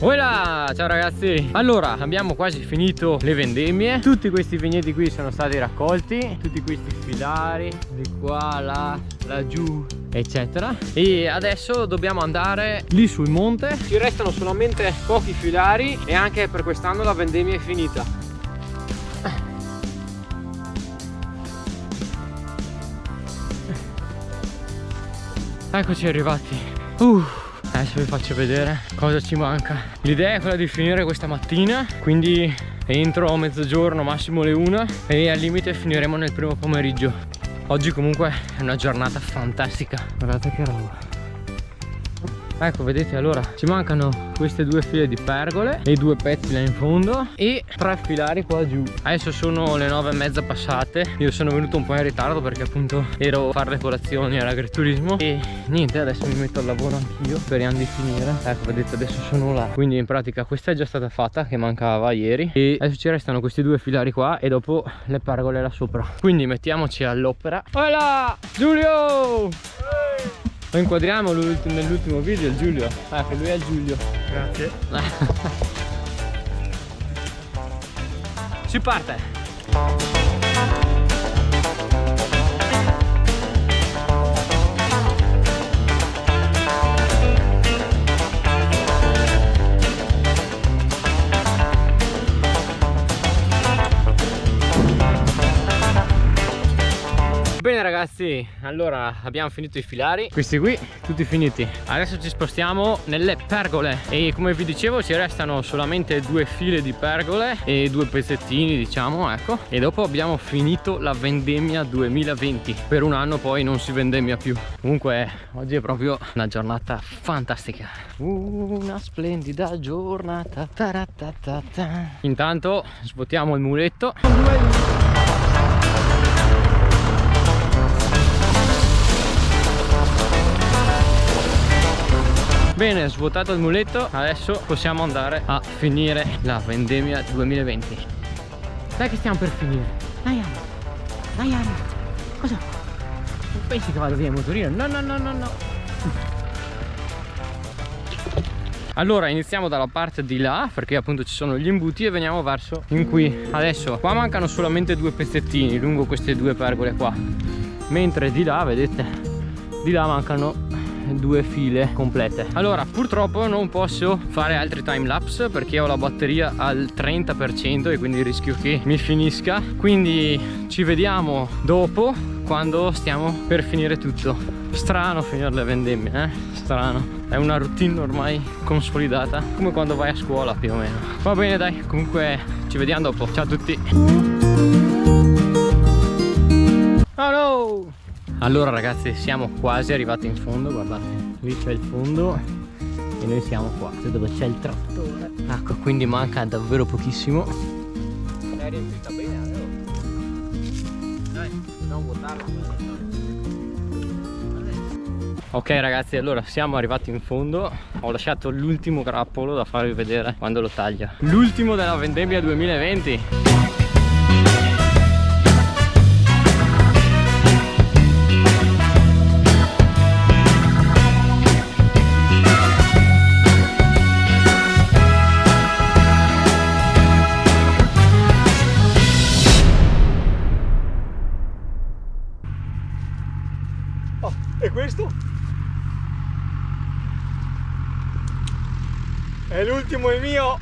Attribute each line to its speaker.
Speaker 1: Voilà, ciao ragazzi. Allora, abbiamo quasi finito le vendemmie. Tutti questi vigneti qui sono stati raccolti, tutti questi filari di qua, là, laggiù, eccetera. E adesso dobbiamo andare lì sul monte. Ci restano solamente pochi filari e anche per quest'anno la vendemmia è finita. Eccoci arrivati. Adesso vi faccio vedere cosa ci manca. L'idea è quella di finire questa mattina, quindi entro mezzogiorno, massimo le 1, e al limite finiremo nel primo pomeriggio. Oggi comunque è una giornata fantastica. Guardate che roba. Ecco, vedete, allora ci mancano queste due file di pergole e 2 pezzi là in fondo e 3 filari qua giù. Adesso sono le 9:30 passate. Io sono venuto un po' in ritardo perché appunto ero a fare le colazioni all'agriturismo e niente, adesso mi metto al lavoro anch'io, speriamo di finire. Ecco, vedete, adesso sono là. Quindi in pratica questa è già stata fatta, che mancava ieri, e adesso ci restano questi 2 filari qua e dopo le pergole là sopra. Quindi mettiamoci all'opera. Voilà, Giulio! Lo inquadriamo nell'ultimo video, il Giulio. Ecco, lui è il Giulio.
Speaker 2: Grazie.
Speaker 1: Si parte. Bene ragazzi, allora abbiamo finito i filari, questi qui tutti finiti. Adesso ci spostiamo nelle pergole e come vi dicevo ci restano solamente 2 file di pergole e 2 pezzettini, diciamo, ecco. E dopo abbiamo finito la vendemmia 2020. Per un anno poi non si vendemmia più. Comunque oggi è proprio una giornata fantastica. Una splendida giornata. Intanto svuotiamo il muletto. Bene, svuotato il muletto, adesso possiamo andare a finire la vendemmia 2020. Dai che stiamo per finire. Dai Anna, cosa? Non pensi che vado via in motorino? No. Allora iniziamo dalla parte di là, perché appunto ci sono gli imbuti, e veniamo verso in qui. Adesso qua mancano solamente 2 pezzettini lungo queste 2 pergole qua, mentre di là, vedete, di là mancano 2 file complete. Allora purtroppo non posso fare altri time lapse perché ho la batteria al 30% e quindi rischio che mi finisca. Quindi ci vediamo dopo, quando stiamo per finire tutto. Strano finire le vendemmie, strano. È una routine ormai consolidata, come quando vai a scuola più o meno. Va bene, dai, comunque ci vediamo dopo. Ciao a tutti. Oh no! Allora ragazzi, siamo quasi arrivati in fondo, guardate, lì c'è il fondo e noi siamo qua, dove c'è il trattore. Ecco, quindi manca davvero pochissimo. L'hai riempita bene, allora. Dai, non vuotarla. Ok ragazzi, allora siamo arrivati in fondo. Ho lasciato l'ultimo grappolo da farvi vedere quando lo taglio. L'ultimo della vendemmia 2020.
Speaker 2: E questo? È l'ultimo, è mio!